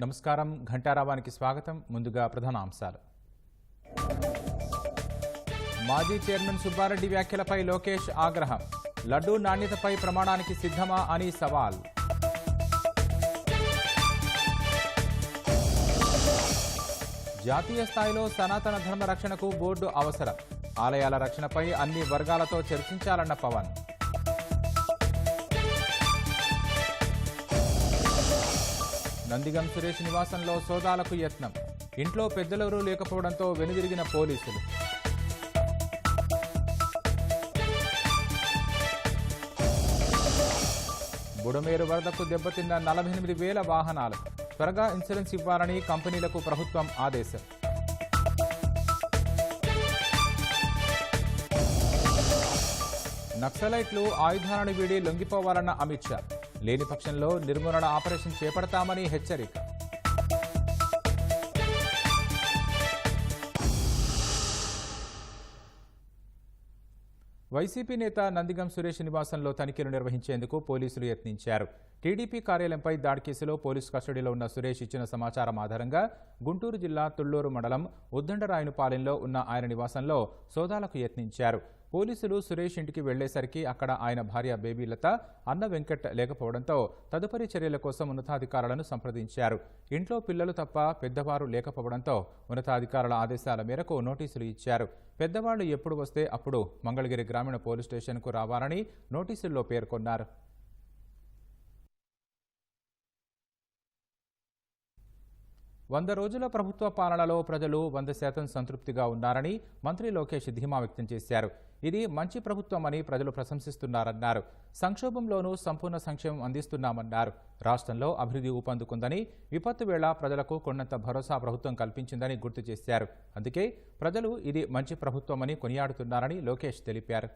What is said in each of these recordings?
నమస్కారం ఘంటారావానికి స్వాగతం. ముందుగా ప్రధాన అంశాలు. మాజీ చైర్మన్ సుబ్బారెడ్డి వ్యాఖ్యలపై లోకేష్ ఆగ్రహం. లడ్డూ నాణ్యతపై ప్రమాణానికి సిద్ధమా అని సవాల్. జాతీయ స్థాయిలో సనాతన ధర్మ రక్షణకు బోర్డు అవసరం. ఆలయాల రక్షణపై అన్ని వర్గాలతో చర్చించాలన్న పవన్. నందిగం సురేష్ నివాసంలో సోదాలకు యత్నం. ఇంట్లో పెద్దలెవరూ లేకపోవడంతో వెనుదిరిగిన పోలీసులు. బుడమేరు వరదకు దెబ్బతిన్న 48,000 వాహనాలు. త్వరగా ఇన్సూరెన్స్ ఇవ్వాలని కంపెనీలకు ప్రభుత్వం ఆదేశం. నక్సలైట్లు ఆయుధాలను వీడి లొంగిపోవాలన్న అమిత్ షా. లేని పక్షంలో నిర్మూలన ఆపరేషన్ చేపడతామని హెచ్చరిక. వైసీపీ నేత నందిగం సురేష్ నివాసంలో తనిఖీలు నిర్వహించేందుకు పోలీసులు యత్నించారు. టీడీపీ కార్యాలయంపై దాడి కేసులో పోలీసు కస్టడీలో ఉన్న సురేష్ ఇచ్చిన సమాచారం ఆధారంగా గుంటూరు జిల్లా తుళ్లూరు మండలం ఉద్దండరాయనుపాలెంలో ఉన్న ఆయన నివాసంలో సోదాలకు యత్నించారు. పోలీసులు సురేష్ ఇంటికి వెళ్లేసరికి అక్కడ ఆయన భార్య బేబీలత, అన్న వెంకట్ లేకపోవడంతో తదుపరి చర్యల కోసం ఉన్నతాధికారులను సంప్రదించారు. ఇంట్లో పిల్లలు తప్ప పెద్దవారు లేకపోవడంతో ఉన్నతాధికారుల ఆదేశాల మేరకు నోటీసులు ఇచ్చారు. పెద్దవాళ్లు ఎప్పుడు వస్తే అప్పుడు మంగళగిరి గ్రామీణ పోలీస్ స్టేషన్కు రావాలని నోటీసుల్లో పేర్కొన్నారు. వంద రోజుల ప్రభుత్వ పాలనలో ప్రజలు 100% సంతృప్తిగా ఉన్నారని మంత్రి లోకేష్ ధీమా వ్యక్తం చేశారు. ఇది మంచి ప్రభుత్వమని ప్రజలు ప్రశంసిస్తున్నారన్నారు. సంక్షోభంలోనూ సంపూర్ణ సంక్షేమం అందిస్తున్నామన్నారు. రాష్ట్రంలో అభివృద్ధి ఊపందుకుందని, విపత్తు వేళ ప్రజలకు కొండంత భరోసా ప్రభుత్వం కల్పించిందని గుర్తు చేశారు. అందుకే ప్రజలు ఇది మంచి ప్రభుత్వమని కొనియాడుతున్నారని లోకేష్ తెలిపారు.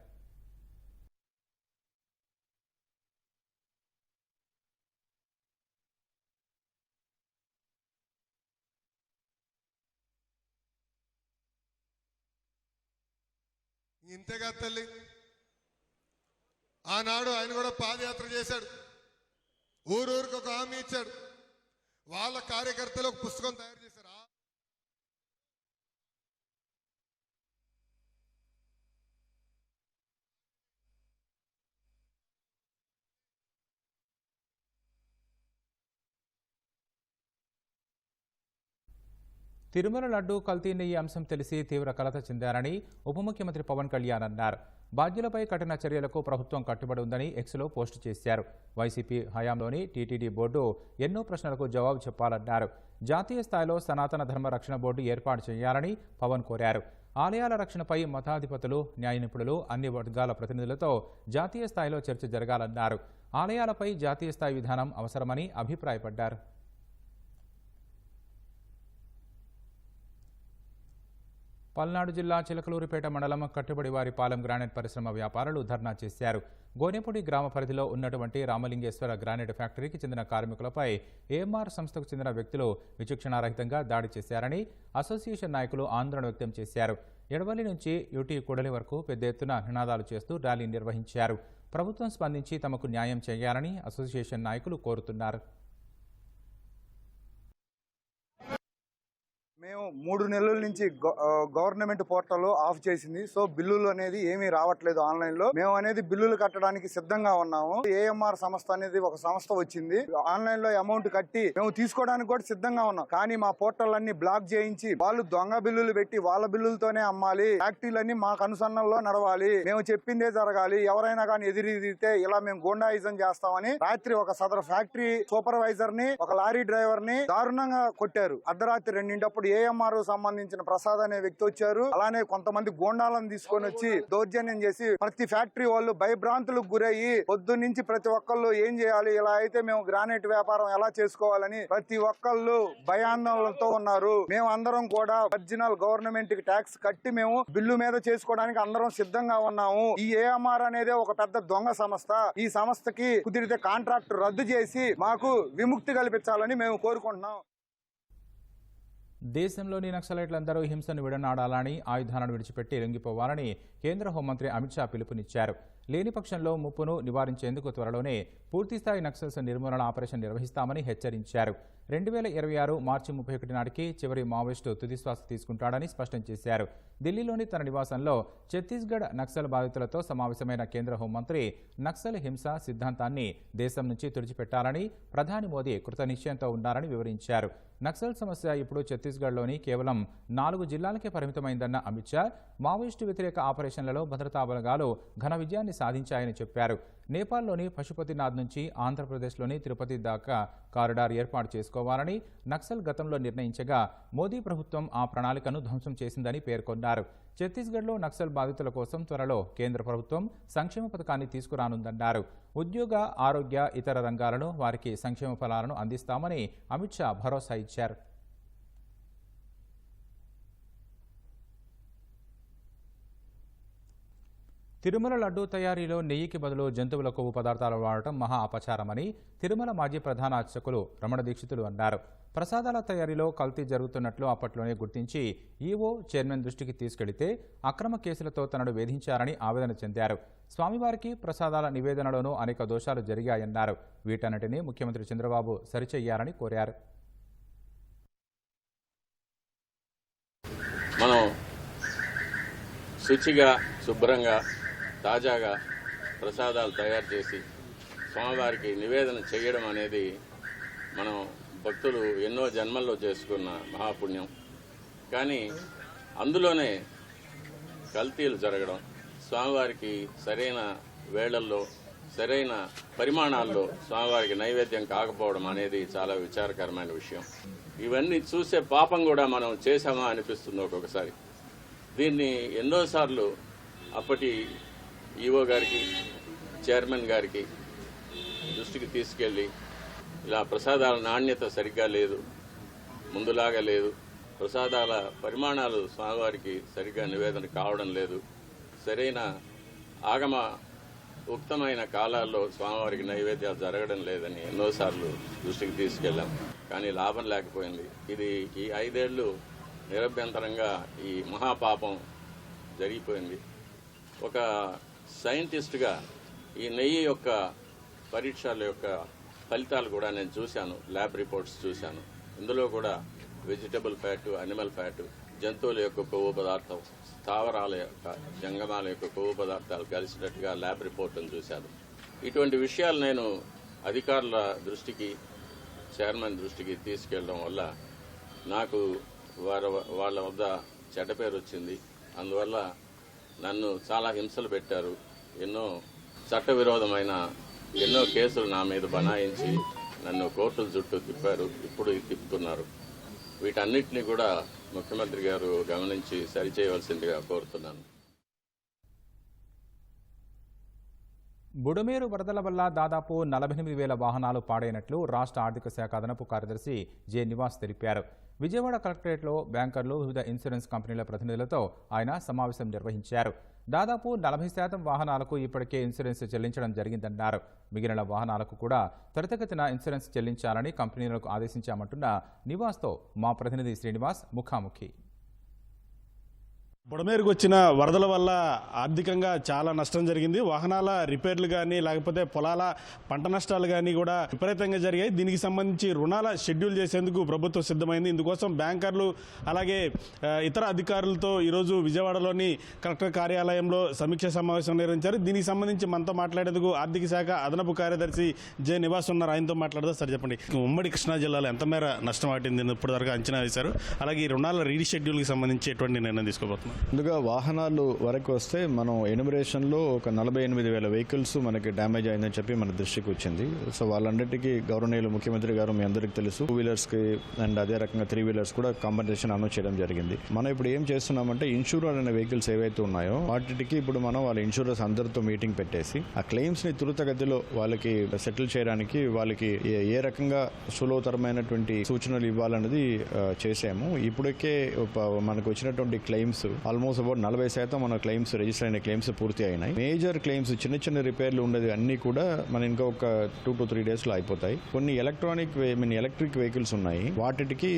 ఇంతేగా తల్లి, ఆనాడు ఆయన కూడా పాదయాత్ర చేశాడు. ఊరూరికి ఒక హామీ ఇచ్చాడు. వాళ్ళ కార్యకర్తలు ఒక పుస్తకం తయారు చేశారు. తిరుమల లడ్డూ కల్తీ నెయ్యి అంశం తెలిసి తీవ్ర కలత చెందారని ఉప ముఖ్యమంత్రి పవన్ కళ్యాణ్ అన్నారు. బాధ్యులపై కఠిన చర్యలకు ప్రభుత్వం కట్టుబడి ఉందని ఎక్స్లో పోస్టు చేశారు. వైసీపీ హయాంలోని టీటీడీ బోర్డు ఎన్నో ప్రశ్నలకు జవాబు చెప్పాలన్నారు. జాతీయ స్థాయిలో సనాతన ధర్మ రక్షణ బోర్డు ఏర్పాటు చేయాలని పవన్ కోరారు. ఆలయాల రక్షణపై మతాధిపతులు, న్యాయ నిపుణులు, అన్ని వర్గాల ప్రతినిధులతో జాతీయ స్థాయిలో చర్చ జరగాలన్నారు. ఆలయాలపై జాతీయ స్థాయి విధానం అవసరమని అభిప్రాయపడ్డారు. పల్నాడు జిల్లా చిలకలూరిపేట మండలం కట్టుబడివారిపాలెం గ్రానైట్ పరిశ్రమ వ్యాపారులు ధర్నా చేశారు. గోనెపూడి గ్రామ పరిధిలో ఉన్నటువంటి రామలింగేశ్వర గ్రానైట్ ఫ్యాక్టరీకి చెందిన కార్మికులపై ఏఎంఆర్ సంస్థకు చెందిన వ్యక్తులు విచక్షణారహితంగా దాడి చేశారని అసోసియేషన్ నాయకులు ఆందోళన వ్యక్తం చేశారు. ఎడవల్లి నుంచి యూటీ కూడలి వరకు పెద్ద ఎత్తున నినాదాలు చేస్తూ ర్యాలీ నిర్వహించారు. ప్రభుత్వం స్పందించి తమకు న్యాయం చేయాలని అసోసియేషన్ నాయకులు కోరుతున్నారు. మేము 3 నెలల నుంచి గవర్నమెంట్ పోర్టల్ ఆఫ్ చేసింది. సో బిల్లులు అనేది ఏమీ రావట్లేదు ఆన్లైన్ లో. మేము అనేది బిల్లులు కట్టడానికి సిద్ధంగా ఉన్నాము. ఏఎంఆర్ సంస్థ అనేది ఒక సంస్థ వచ్చింది. ఆన్లైన్ లో అమౌంట్ కట్టి మేము తీసుకోవడానికి కూడా సిద్ధంగా ఉన్నాం. కానీ మా పోర్టల్ అన్ని బ్లాక్ చేయించి వాళ్ళు దొంగ బిల్లులు పెట్టి వాళ్ళ బిల్లులతోనే అమ్మాలి. ఫ్యాక్టరీలన్నీ మాకు అనుసరణలో నడవాలి. మేము చెప్పిందే జరగాలి. ఎవరైనా కానీ ఎదిరితే ఇలా మేము గూండాయిజం చేస్తామని రాత్రి ఒక సదరు ఫ్యాక్టరీ సూపర్వైజర్ ని, ఒక లారీ డ్రైవర్ ని దారుణంగా కొట్టారు. అర్ధరాత్రి 2 ఏఎంఆర్ సంబంధించిన ప్రసాద్ అనే వ్యక్తి వచ్చారు. అలానే కొంతమంది గోండాలను తీసుకొని వచ్చి దౌర్జన్యం చేసి ప్రతి ఫ్యాక్టరీ వాళ్ళు భయభ్రాంతులకు గురయ్యి పొద్దున్న నుంచి ప్రతి ఒక్కళ్ళు ఏం చేయాలి, ఇలా అయితే మేము గ్రానైట్ వ్యాపారం ఎలా చేసుకోవాలని ప్రతి ఒక్కళ్ళు భయాందోళనతో ఉన్నారు. మేము అందరం కూడా ఒరిజినల్ గవర్నమెంట్ కి ట్యాక్స్ కట్టి మేము బిల్లు మీద చేసుకోవడానికి అందరం సిద్ధంగా ఉన్నాము. ఈ ఏఎంఆర్ అనేది ఒక పెద్ద దొంగ సంస్థ. ఈ సంస్థకి కుదిరితే కాంట్రాక్ట్ రద్దు చేసి మాకు విముక్తి కల్పించాలని మేము కోరుకుంటున్నాం. దేశంలోని నక్సలైట్లందరూ హింసను విడనాడాలని, ఆయుధాలను విడిచిపెట్టి లొంగిపోవాలని కేంద్ర హోంమంత్రి అమిత్ షా పిలుపునిచ్చారు. లేని పక్షంలో ముప్పును నివారించేందుకు త్వరలోనే పూర్తిస్థాయి నక్సల్స్ నిర్మూలన ఆపరేషన్ నిర్వహిస్తామని హెచ్చరించారు. 2026 మార్చి 31 నాటికి చివరి మావోయిస్టు తుదిశ్వాస తీసుకుంటాడని స్పష్టం చేశారు. ఢిల్లీలోని తన నివాసంలో ఛత్తీస్గఢ్ నక్సల్ బాధితులతో సమావేశమైన కేంద్ర హోంమంత్రి నక్సల్ హింస సిద్ధాంతాన్ని దేశం నుంచి తుడిచిపెట్టాలని ప్రధాని మోదీ కృతనిశ్చయంతో ఉన్నారని వివరించారు. నక్సల్ సమస్య ఇప్పుడు ఛత్తీస్గఢ్లోని కేవలం 4 జిల్లాలకే పరిమితమైందన్న అమిత్ షా మావోయిస్టు వ్యతిరేక ఆపరేషన్లలో భద్రతా బలగాలు ఘన విజయాన్ని సాధించాయని చెప్పారు. నేపాల్లోని పశుపతినాథ్ నుంచి ఆంధ్రప్రదేశ్లోని తిరుపతి దాకా కారిడార్ ఏర్పాటు చేసుకోవాలని నక్సల్ గతంలో నిర్ణయించగా మోదీ ప్రభుత్వం ఆ ప్రణాళికను ధ్వంసం చేసిందని పేర్కొన్నారు. ఛత్తీస్గఢ్లో నక్సల్ బాధితుల కోసం త్వరలో కేంద్ర ప్రభుత్వం సంక్షేమ పథకాన్ని తీసుకురానుందన్నారు. ఉద్యోగ, ఆరోగ్య, ఇతర రంగాలను వారికి సంక్షేమ ఫలాలను అందిస్తామని అమిత్ షా భరోసా ఇచ్చారు. తిరుమల లడ్డూ తయారీలో నెయ్యికి బదులు జంతువుల కొవ్వు పదార్థాలు వాడటం మహా అపచారమని తిరుమల మాజీ ప్రధాన అర్చకులు రమణ దీక్షితులు అన్నారు. ప్రసాదాల తయారీలో కల్తీ జరుగుతున్నట్లు అప్పట్లోనే గుర్తించి ఈవో చైర్మన్ దృష్టికి తీసుకెళ్లితే అక్రమ కేసులతో తనను వేధించారని ఆవేదన చెందారు. స్వామివారికి ప్రసాదాల నివేదనలోనూ అనేక దోషాలు జరిగాయన్నారు. వీటన్నిటినీ ముఖ్యమంత్రి చంద్రబాబు సరిచెయ్యాలని కోరారు. మనం శుచిగా, శుభ్రంగా, తాజాగా ప్రసాదాలు తయారు చేసి స్వామివారికి నివేదన చేయడం అనేది మనం భక్తులు ఎన్నో జన్మల్లో చేసుకున్న మహాపుణ్యం. కానీ అందులోనే కల్తీలు జరగడం, స్వామివారికి సరైన వేళల్లో సరైన పరిమాణాల్లో స్వామివారికి నైవేద్యం కాకపోవడం అనేది చాలా విచారకరమైన విషయం. ఇవన్నీ చూసే పాపం కూడా మనం చేశామా అనిపిస్తుంది ఒక్కొక్కసారి. దీన్ని ఎన్నోసార్లు అప్పటి ఈవో గారికి, చైర్మన్ గారికి దృష్టికి తీసుకెళ్ళి ఇలా ప్రసాదాల నాణ్యత సరిగ్గా లేదు, ముందులాగా లేదు, ప్రసాదాల పరిమాణాలు స్వామివారికి సరిగ్గా నివేదన కావడం లేదు, సరైన ఆగమ ఉక్తమైన కాలాల్లో స్వామివారికి నైవేద్యాలు జరగడం లేదని ఎన్నోసార్లు దృష్టికి తీసుకెళ్ళాం. కానీ లాభం లేకపోయింది. ఇది ఈ 5 ఏళ్లు నిరభ్యంతరంగా ఈ మహాపాపం జరిగిపోయింది. ఒక సైంటిస్ట్గా ఈ నెయ్యి యొక్క పరీక్షల యొక్క ఫలితాలు కూడా నేను చూశాను, ల్యాబ్ రిపోర్ట్స్ చూశాను. ఇందులో కూడా వెజిటబుల్ ఫ్యాటు, అనిమల్ ఫ్యాటు, జంతువుల యొక్క కొవ్వు పదార్థం, స్థావరాల యొక్క జంగమాల యొక్క కొవ్వు పదార్థాలు కలిసినట్టుగా ల్యాబ్ రిపోర్ట్ను చూశాను. ఇటువంటి విషయాలు నేను అధికారుల దృష్టికి, చైర్మన్ దృష్టికి తీసుకెళ్ళడం వల్ల నాకు వాళ్ళ వద్ద చెడ్డ పేరు వచ్చింది. అందువల్ల నన్ను చాలా హింసలు పెట్టారు. ఎన్నో చట్టవిరోధమైన ఎన్నో కేసులు నా మీద బనాయించి నన్ను కోర్టుల చుట్టూ తిప్పారు, ఇప్పుడు తిప్పుతున్నారు. వీటన్నిటిని కూడా ముఖ్యమంత్రి గారు గమనించి సరిచేయవలసిందిగా కోరుతున్నాను. బుడమేరు వరదల వల్ల దాదాపు 48,000 వాహనాలు పాడైనట్లు రాష్ట్ర ఆర్థిక శాఖ అదనపు కార్యదర్శి జె నివాస్ తెలిపారు. విజయవాడ కలెక్టరేట్లో బ్యాంకర్లు, వివిధ ఇన్సూరెన్స్ కంపెనీల ప్రతినిధులతో ఆయన సమావేశం నిర్వహించారు. దాదాపు 40% వాహనాలకు ఇప్పటికే ఇన్సూరెన్స్ చెల్లించడం జరిగిందన్నారు. మిగిలిన వాహనాలకు కూడా త్వరితగతిన ఇన్సూరెన్స్ చెల్లించాలని కంపెనీలకు ఆదేశించామంటున్న నివాస్తో మా ప్రతినిధి శ్రీనివాస్ ముఖాముఖి. బుడమేరుకు వచ్చిన వరదల వల్ల ఆర్థికంగా చాలా నష్టం జరిగింది. వాహనాల రిపేర్లు కానీ, లేకపోతే పొలాల పంట నష్టాలు కానీ కూడా విపరీతంగా జరిగాయి. దీనికి సంబంధించి రుణాల షెడ్యూల్ చేసేందుకు ప్రభుత్వం సిద్ధమైంది. ఇందుకోసం బ్యాంకర్లు అలాగే ఇతర అధికారులతో ఈరోజు విజయవాడలోని కలెక్టర్ కార్యాలయంలో సమీక్ష సమావేశం నిర్వహించారు. దీనికి సంబంధించి మనతో మాట్లాడేందుకు ఆర్థిక శాఖ అదనపు కార్యదర్శి జె నివాస్ ఉన్నారు. ఆయనతో మాట్లాడదా సార్, చెప్పండి, ఉమ్మడి కృష్ణా జిల్లాలో ఎంత మేర నష్టం వాటింది ఇప్పటివరకు అంచనా వేశారు? అలాగే ఈ రుణాల రీషెడ్యూల్కి సంబంధించి ఎటువంటి నిర్ణయం తీసుకోబోతున్నారు? ముందుగా వాహనాలు వరకు వస్తే మనం ఎన్యుమరేషన్లో ఒక 48,000 వెహికల్స్ మనకి డ్యామేజ్ అయిందని చెప్పి మన దృష్టికి వచ్చింది. సో వాళ్ళందరికీ గౌరవనీయులు ముఖ్యమంత్రి గారు మీ అందరికీ తెలుసు 2 వీలర్స్కి అండ్ అదే రకంగా 3 వీలర్స్ కూడా కాంపెన్సేషన్ అనౌన్స్ చేయడం జరిగింది. మనం ఇప్పుడు ఏం చేస్తున్నామంటే ఇన్సూరర్ అనే వెహికల్స్ ఏవైతే ఉన్నాయో వాటికి ఇప్పుడు మనం వాళ్ళ ఇన్సూరెన్స్ అందరితో మీటింగ్ పెట్టేసి ఆ క్లెయిమ్స్ని త్వరితగతిలో వాళ్ళకి సెటిల్ చేయడానికి వాళ్ళకి ఏ రకంగా సులభతరమైనటువంటి సూచనలు ఇవ్వాలన్నది చేసాము. ఇప్పటికే మనకు వచ్చినటువంటి క్లెయిమ్స్ ఆల్మోస్ట్ అబౌట్ 40% మన క్లెయిమ్స్ రిజిస్టర్ అయిన క్లెయిమ్స్ పూర్తి అయినాయి. మేజర్ క్లెయిమ్స్ చిన్న చిన్న రిపేర్లు ఉండేది అన్ని కూడా మన ఇంకొక 2 to 3 days లో అయిపోతాయి. కొన్ని ఎలక్ట్రిక్ వెహికల్స్ ఉన్నాయి, వాటికి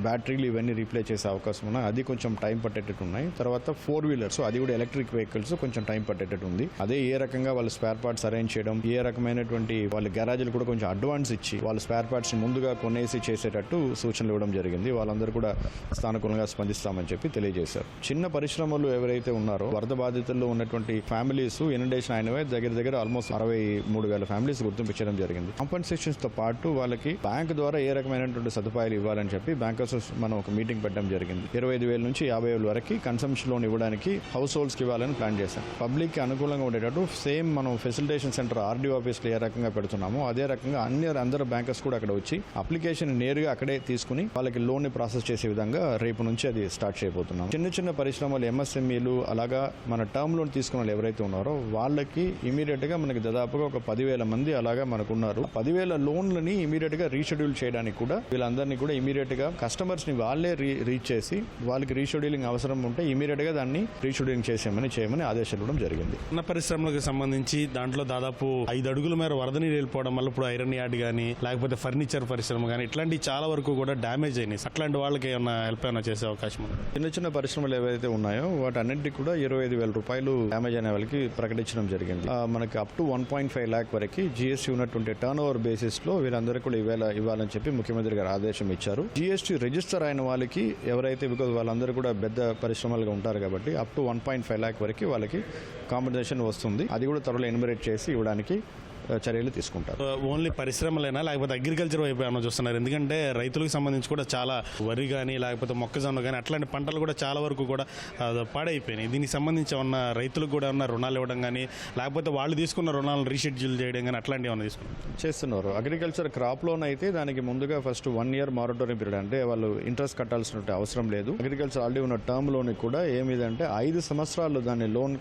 బ్యాటరీలు ఇవన్నీ రీప్లేస్ చేసే అవకాశం ఉన్నాయి. అది కొంచెం టైం పట్టేటట్టు ఉన్నాయి. తర్వాత 4-wheelers అది కూడా ఎలక్ట్రిక్ వెహికల్స్ కొంచెం టైం పట్టేటట్టు ఉంది. అదే ఏ రకంగా వాళ్ళు స్పేర్ పార్ట్స్ అరేంజ్ చేయడం, ఏ రకమైనటువంటి వాళ్ళ గరాజులు కూడా కొంచెం అడ్వాన్స్ ఇచ్చి వాళ్ళ స్పేర్ పార్ట్స్ ముందుగా కొనేసి చేసేటట్టు సూచనలు ఇవ్వడం జరిగింది. వాళ్ళందరూ కూడా స్థానికంగా స్పందిస్తామని చెప్పి తెలియజేశారు. చిన్న పరిశ్రమలు ఎవరైతే ఉన్నారో వరద బాధితుల్లో ఉన్నటువంటి ఫ్యామిలీస్ ఇనండేషన్ అయినవే దగ్గర ఆల్మోస్ట్ 63,000 ఫ్యామిలీస్ గుర్తింపించడం జరిగింది. కాంపెన్సేషన్స్ తో పాటు వాళ్ళకి బ్యాంక్ ద్వారా ఏ రకమైనటువంటి సదుపాయాలు ఇవ్వాలని చెప్పి బ్యాంకర్స్ మనం ఒక మీటింగ్ పెట్టడం జరిగింది. 25,000 నుంచి 50,000 వరకు కన్సంప్షన్ లోన్ ఇవ్వడానికి హౌస్ హోల్డ్స్ కి ఇవ్వాలని ప్లాన్ చేశాం. పబ్లిక్ కి అనుకూలంగా ఉండేటట్టు సేమ్ మనం ఫెసిలిటేషన్ సెంటర్ ఆర్డీఓ ఆఫీస్ లో ఏ రకంగా పెడుతున్నామో అదే రకంగా అందరు బ్యాంకర్స్ కూడా అక్కడ వచ్చి అప్లికేషన్ నేరుగా అక్కడే తీసుకుని వాళ్ళకి లోన్ ని ప్రాసెస్ చేసే విధంగా రేపు నుంచి అది స్టార్ట్ చేయబోతున్నాం. చిన్న పరిశ్రమలు ఎంఎస్ఎంఈలు అలాగా మన టర్మ్ లోన్ తీసుకున్న వాళ్ళు ఎవరైతే ఉన్నారో వాళ్ళకి ఇమీడియట్ గా మనకి దాదాపుగా ఒక 10,000 మంది అలాగా మనకు ఉన్నారు. 10,000 లోన్లని ఇమీడియట్ గా రీషెడ్యూల్ చేయడానికి కూడా వీళ్ళందరినీ కూడా ఇమీడియట్ గా కస్టమర్స్ ని వాళ్ళే రీచ్ చేసి వాళ్ళకి రీషెడ్యూలింగ్ అవసరం ఉంటే ఇమీడియట్ గా దాన్ని రీషెడ్యూలింగ్ చేయమని ఆదేశాలు ఇవ్వడం జరిగింది. చిన్న పరిశ్రమలకు సంబంధించి దాంట్లో దాదాపు 5 అడుగుల మేర వరద నీరు వెళ్ళిపోవడం వల్ల ఇప్పుడు ఐరన్ యార్డ్ కానీ లేకపోతే ఫర్నిచర్ పరిశ్రమ కానీ ఇట్లాంటి చాలా వరకు కూడా డ్యామేజ్ అయినాయి. అట్లాంటి వాళ్ళకి ఏమైనా హెల్ప్ అయినా చేసే అవకాశం ఉంది? చిన్న పరిశ్రమలు ఏవైతే ఉన్నాయో వాటన్నిటికీ కూడా 25,000 రూపాయలు డ్యామేజ్ అయిన వాళ్ళకి ప్రకటించడం జరిగింది. మనకి అప్ టు 1.5 lakh వరకు జిఎస్టీ ఉన్నటువంటి టర్న్ ఓవర్ బేసిస్ లో వీళ్ళందరికీ కూడా ఇవ్వాలని చెప్పి ముఖ్యమంత్రి గారు ఆదేశం ఇచ్చారు. జిఎస్టీ రిజిస్టర్ అయిన వాళ్ళకి ఎవరైతే బికాజ్ వాళ్ళందరూ కూడా పెద్ద పరిశ్రమలుగా ఉంటారు కాబట్టి అప్ టు 1.5 lakh వరకు వాళ్ళకి కాంపెన్సేషన్ వస్తుంది. అది కూడా త్వరలో ఎన్యుమరేట్ చేసి ఇవ్వడానికి చర్యలు తీసుకుంటారు. ఓన్లీ పరిశ్రమలైనా లేకపోతే అగ్రికల్చర్ వైపు ఏమైనా చూస్తున్నారు? ఎందుకంటే రైతులకు సంబంధించి కూడా చాలా వరి కానీ లేకపోతే మొక్కజొన్న కానీ అట్లాంటి పంటలు కూడా చాలా వరకు కూడా పాడైపోయినాయి. దీనికి సంబంధించి ఉన్న రైతులకు కూడా ఉన్న రుణాలు ఇవ్వడం కానీ లేకపోతే వాళ్ళు తీసుకున్న రుణాలను రీషెడ్యూల్ చేయడం కానీ అట్లాంటివి ఏమైనా చేస్తున్నారు. అగ్రికల్చర్ క్రాప్ లోన్ అయితే దానికి ముందుగా ఫస్ట్ 1 year మారటోరియం పీరియడ్, అంటే వాళ్ళు ఇంట్రెస్ట్ కట్టాల్సిన అవసరం లేదు. అగ్రికల్చర్ ఆల్రెడీ ఉన్న టర్మ్ లోన్ కూడా ఏమిదంటే 5 సంవత్సరాలు దాని లోన్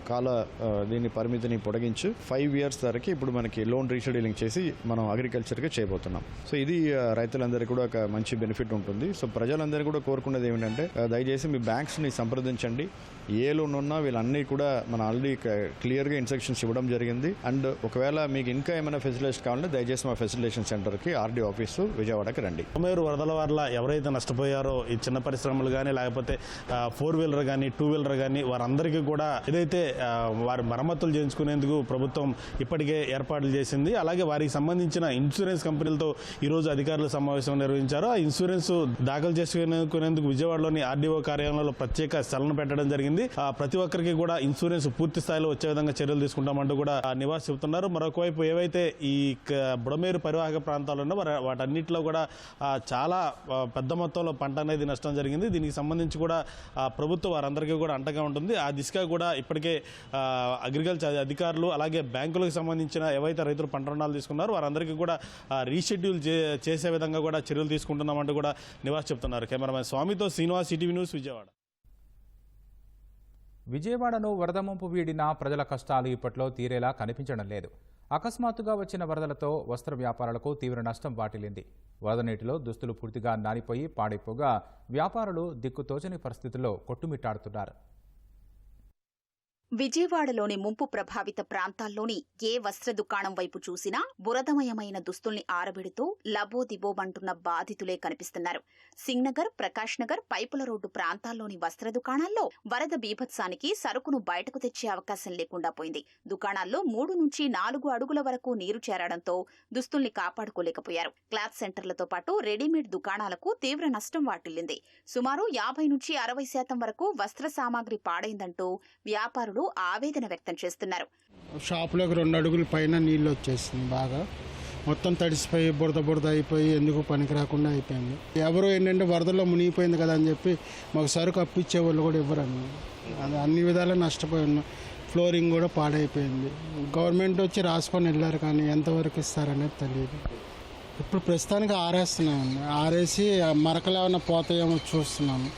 దీని పరిమితిని పొడిగించి 5 years వరకు ఇప్పుడు మనకి లోన్ రీషెడ్యూలింగ్ చేసి మనం అగ్రికల్చర్గా చేయబోతున్నాం. సో ఇది రైతులందరికీ కూడా ఒక మంచి బెనిఫిట్ ఉంటుంది. సో ప్రజలందరూ కూడా కోరుకునేది ఏమిటంటే దయచేసి మీ బ్యాంక్స్ని సంప్రదించండి. ఏ లోన్ ఉన్నా వీళ్ళన్నీ కూడా మన ఆల్రెడీ క్లియర్గా ఇన్స్ట్రక్షన్స్ ఇవ్వడం జరిగింది. అండ్ ఒకవేళ మీకు ఇంకా ఏమైనా ఫెసిలిటేషన్ కావాలంటే దయచేసి మా ఫెసిలిటేషన్ సెంటర్కి ఆర్డీ ఆఫీసు విజయవాడకి రండి. మీరు వరదల వల్ల ఎవరైతే నష్టపోయారో ఈ చిన్న పరిశ్రమలు కానీ లేకపోతే 4-wheeler కానీ 2-wheeler కానీ వారందరికీ కూడా ఏదైతే వారి మరమ్మతులు చేయించుకునేందుకు ప్రభుత్వం ఇప్పటికే ఏర్పాట్లు చేసింది. అలాగే వారికి సంబంధించిన ఇన్సూరెన్స్ కంపెనీలతో ఈరోజు అధికారులు సమావేశం నిర్వహించారు. ఆ ఇన్సూరెన్స్ దాఖలు చేసుకునేందుకు విజయవాడలోని ఆర్డీఓ కార్యాలయంలో ప్రత్యేక స్థలం పెట్టడం జరిగింది. ప్రతి ఒక్కరికి కూడా ఇన్సూరెన్స్ పూర్తి స్థాయిలో వచ్చే విధంగా చర్యలు తీసుకుంటామంటూ కూడా నివాసి చెబుతున్నారు. మరొకవైపు ఏవైతే ఈ బుడమేరు పరివాహక ప్రాంతాలు ఉన్నాయో వాటన్నిటిలో కూడా చాలా పెద్ద మొత్తంలో పంట అనేది నష్టం జరిగింది. దీనికి సంబంధించి కూడా ప్రభుత్వం వారందరికీ కూడా అండగా ఉంటుంది. ఆ దిశగా కూడా ఇప్పటికే అగ్రికల్చర్ అధికారులు అలాగే బ్యాంకులకు సంబంధించిన ఏవైతే రైతులు పంట రుణాలు తీసుకున్నారో వారందరికీ కూడా రీషెడ్యూల్ చేసే విధంగా కూడా చర్యలు తీసుకుంటున్నామంటూ కూడా నివాసి చెప్తున్నారు. కెమెరామెన్ స్వామితో శ్రీనివాస్, ఈటీవీ న్యూస్, విజయవాడ. విజయవాడను వరద ముంపు వీడిన ప్రజల కష్టాలు ఇప్పట్లో తీరేలా కనిపించడం లేదు. అకస్మాత్తుగా వచ్చిన వరదలతో వస్త్ర వ్యాపారాలకు తీవ్ర నష్టం వాటిల్లింది. వరద నీటిలో దుస్తులు పూర్తిగా నానిపోయి పాడైపోగా వ్యాపారులు దిక్కుతోచని పరిస్థితుల్లో కొట్టుమిట్టాడుతున్నారు. విజయవాడలోని ముంపు ప్రభావిత ప్రాంతాల్లోని ఏ వస్త్ర దుకాణం వైపు చూసినా బురదమయమైన దుస్తుల్ని ఆరబెడుతూ లబోదిబోమంటున్న బాధితులే కనిపిస్తున్నారు. సింగ్నగర్, ప్రకాష్ నగర్, పైపుల రోడ్డు ప్రాంతాల్లోని వస్త్ర దుకాణాల్లో వరద బీభత్సానికి సరుకును బయటకు తెచ్చే అవకాశం లేకుండా పోయింది. దుకాణాల్లో 3 నుంచి 4 అడుగుల వరకు నీరు చేరడంతో దుస్తుల్ని కాపాడుకోలేకపోయారు. క్లాత్ సెంటర్లతో పాటు రెడీమేడ్ దుకాణాలకు తీవ్ర నష్టం వాటిల్లింది. సుమారు 50 నుంచి 60% వరకు వస్త్ర సామాగ్రి పాడైందంటూ వ్యాపారులు ఆవేదన వ్యక్తం చేస్తున్నారు. షాపులోకి 2 అడుగుల పైన నీళ్ళు వచ్చేసింది. బాగా మొత్తం తడిసిపోయి బురద అయిపోయి ఎందుకు పనికి రాకుండా అయిపోయింది. ఎవరు ఏంటంటే వరదల్లో మునిగిపోయింది కదా అని చెప్పి మాకు సరుకు అప్పిచ్చే వాళ్ళు కూడా ఇవ్వరన్న. అది అన్ని విధాలా నష్టపోయి ఉన్నాం. ఫ్లోరింగ్ కూడా పాడైపోయింది. గవర్నమెంట్ వచ్చి రాసుకొని వెళ్ళారు కానీ ఎంతవరకు ఇస్తారనేది తెలియదు. ఇప్పుడు ప్రస్తుతానికి ఆరేస్తున్నాము. ఆరేసి మరకలు ఏమైనా పోతాయేమో చూస్తున్నాము.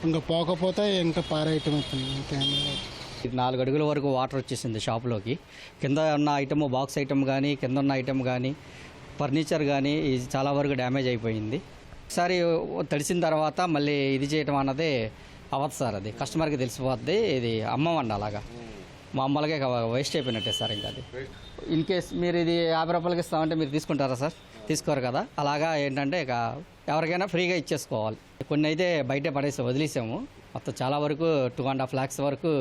ఇంకా పోకపోతే ఇంకా పారేయటం అవుతుంది. ఇంకేమీ 4 అడుగుల వరకు వాటర్ వచ్చేసింది షాప్లోకి. కింద ఉన్న ఐటమ్, బాక్స్ ఐటమ్ కానీ కింద ఉన్న ఐటమ్ కానీ ఫర్నిచర్ కానీ చాలా వరకు డ్యామేజ్ అయిపోయింది. ఒకసారి తడిసిన తర్వాత మళ్ళీ ఇది చేయటం అన్నదే అవ్వదు సార్, అది కస్టమర్కి తెలిసిపోద్ది. ఇది అమ్మమండి అలాగా మామూలుగా వేస్ట్ అయిపోయినట్టే సార్. ఇంకా అది ఇన్ కేస్ మీరు ఇది 50 రూపాయలకి ఇస్తామంటే మీరు తీసుకుంటారా సార్? తీసుకోరు కదా. అలాగా ఏంటంటే ఇక ఎవరికైనా ఫ్రీగా ఇచ్చేసుకోవాలి. కొన్ని అయితే బయటే వదిలేసాము. మొత్తం చాలా వరకు 2.5 lakhs వరకు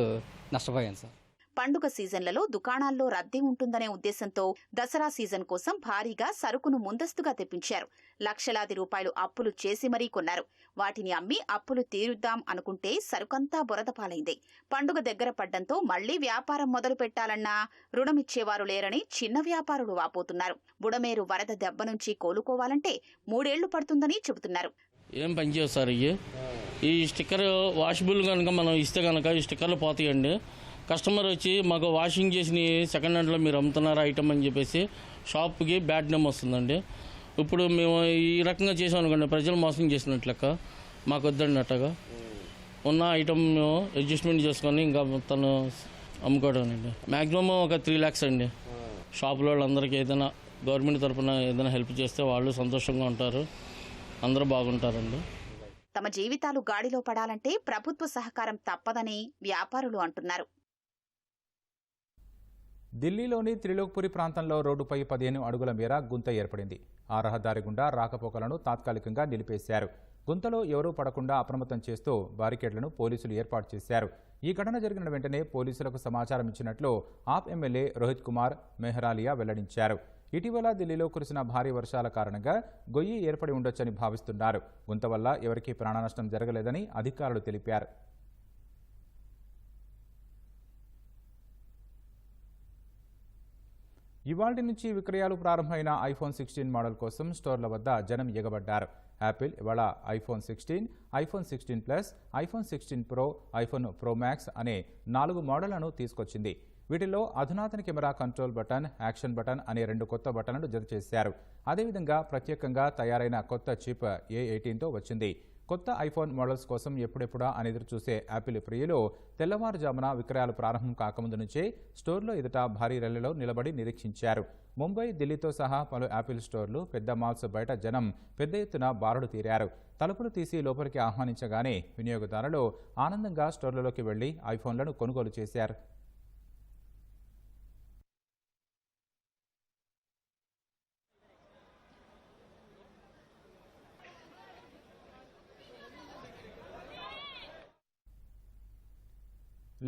నష్టపోయాను సార్. పండుగ సీజన్లలో దుకాణాల్లో రద్దీ ఉంటుందనే ఉద్దేశంతో దసరా సీజన్ కోసం భారీగా సరుకును ముందస్తుగా తెప్పించారు. లక్షలాది రూపాయలు అప్పులు చేసి మరీ కొన్నారు. వాటిని అమ్మి అప్పులు తీరుద్దాం అనుకుంటే సరుకంతా బురద పాలైంది. పండుగ దగ్గర పడ్డంతో మళ్లీ వ్యాపారం మొదలు పెట్టాలన్నా రుణమిచ్చేవారు లేరని చిన్న వ్యాపారులు వాపోతున్నారు. బుడమేరు వరద దెబ్బ నుంచి కోలుకోవాలంటే 3 ఏళ్లు పడుతుందని చెబుతున్నారు. ఏం పనిచేయవు సార్. ఈ స్టిక్కర్ వాషబుల్ కనుక మనం ఇస్తే కనుక ఈ స్టిక్కర్లు పోతాయండి. కస్టమర్ వచ్చి మాకు వాషింగ్ చేసిన సెకండ్ హ్యాండ్లో మీరు అమ్ముతున్నారు ఐటమ్ అని చెప్పేసి షాప్కి బ్యాడ్ నేమ్ వస్తుందండి. ఇప్పుడు మేము ఈ రకంగా చేసాం అనుకోండి, ప్రజలు మోసం చేసినట్లు లెక్క. మాకు వద్దన్నట్టుగా ఉన్న ఐటమ్ మేము అడ్జస్ట్మెంట్ చేసుకొని ఇంకా తను అమ్ముకోవడం అండి. మ్యాక్సిమం ఒక 3 lakhs అండి. షాపులో వాళ్ళందరికీ ఏదైనా గవర్నమెంట్ తరఫున ఏదైనా హెల్ప్ చేస్తే వాళ్ళు సంతోషంగా ఉంటారు, అందరూ బాగుంటారండి. తమ జీవితాలు గాడిలో పడాలంటే ప్రభుత్వ సహకారం తప్పదని వ్యాపారులు అంటున్నారు. ఢిల్లీలోని త్రిలోక్పురి ప్రాంతంలో రోడ్డుపై 15 అడుగుల మేర గుంత ఏర్పడింది. ఆ రహదారి గుండా రాకపోకలను తాత్కాలికంగా నిలిపేశారు. గుంతలో ఎవరూ పడకుండా అప్రమత్తం చేస్తూ బారికేడ్లను పోలీసులు ఏర్పాటు చేశారు. ఈ ఘటన జరిగిన వెంటనే పోలీసులకు సమాచారం ఇచ్చినట్లు ఆప్ ఎమ్మెల్యే రోహిత్ కుమార్ మెహ్రాలియా వెల్లడించారు. ఇటీవల ఢిల్లీలో కురిసిన భారీ వర్షాల కారణంగా గొయ్యి ఏర్పడి ఉండొచ్చని భావిస్తున్నారు. గుంత వల్ల ఎవరికీ ప్రాణనష్టం జరగలేదని అధికారులు తెలిపారు. ఇవాల్టి నుంచి విక్రయాలు ప్రారంభమైన ఐఫోన్ 16 మోడల్ కోసం స్టోర్ల వద్ద జనం ఎగబడ్డారు. యాపిల్ ఇవాళ iPhone 16, iPhone 16 plus, iPhone 16 pro, iPhone pro max అనే 4 మోడళ్లను తీసుకొచ్చింది. వీటిలో అధునాతన camera, control button, action button అనే 2 కొత్త బటన్లు జత చేశారు. అదేవిధంగా ప్రత్యేకంగా తయారైన కొత్త చిప్ A18తో వచ్చింది. కొత్త ఐఫోన్ మోడల్స్ కోసం ఎప్పుడెప్పుడా అని ఎదురు చూసే యాపిల్ ప్రియులు తెల్లవారుజామున విక్రయాలు ప్రారంభం కాకముందు నుంచే స్టోర్లో ఎదుట భారీ ర్యాలీలో నిలబడి నిరీక్షించారు. ముంబై, ఢిల్లీతో సహా పలు యాపిల్ స్టోర్లు, పెద్ద మాల్స్ బయట జనం పెద్ద ఎత్తున బారులు తీరారు. తలుపులు తీసి లోపలికి ఆహ్వానించగానే వినియోగదారులు ఆనందంగా స్టోర్లలోకి వెళ్లి ఐఫోన్లను కొనుగోలు చేశారు.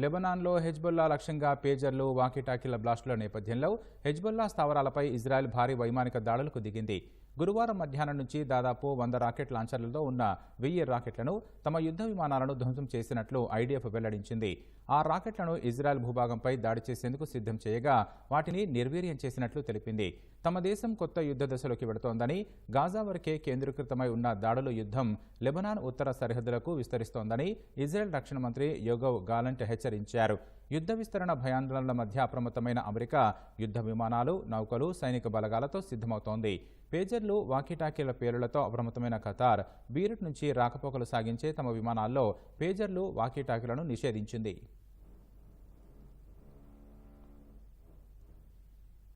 లెబనాన్లో హెజ్బొల్లా లక్ష్యంగా పేజర్లు, వాకీటాకీల బ్లాస్టుల నేపథ్యంలో హెజ్బొల్లా స్థావరాలపై ఇజ్రాయెల్ భారీ వైమానిక దాడులకు దిగింది. గురువారం మధ్యాహ్నం నుంచి దాదాపు 100 రాకెట్ లాంచర్లతో ఉన్న 1000 రాకెట్లను తమ యుద్ధ విమానాలను ధ్వంసం చేసినట్లు ఐడిఎఫ్ వెల్లడించింది. ఆ రాకెట్లను ఇజ్రాయెల్ భూభాగంపై దాడి చేసేందుకు సిద్ధం చేయగా వాటిని నిర్వీర్యం చేసినట్లు తెలిపింది. తమ దేశం కొత్త యుద్ధ దశలోకి వెడుతోందని, గాజా వరకే కేంద్రీకృతమై ఉన్న దాడుల యుద్ధం లెబనాన్ ఉత్తర సరిహద్దులకు విస్తరిస్తోందని ఇజ్రాయెల్ రక్షణ మంత్రి యోగవ్ గాలంట్ హెచ్చరించారు. యుద్ధ విస్తరణ భయాందోళనల మధ్య అప్రమత్తమైన అమెరికా యుద్ధ విమానాలు, నౌకలు, సైనిక బలగాలతో సిద్ధమవుతోంది. పేజర్లు, వాకీటాకీల పేలులతో అప్రమత్తమైన ఖతార్ బీరుట్ నుంచి రాకపోకలు సాగించే తమ విమానాల్లో పేజర్లు, వాకీటాకీలను నిషేధించింది.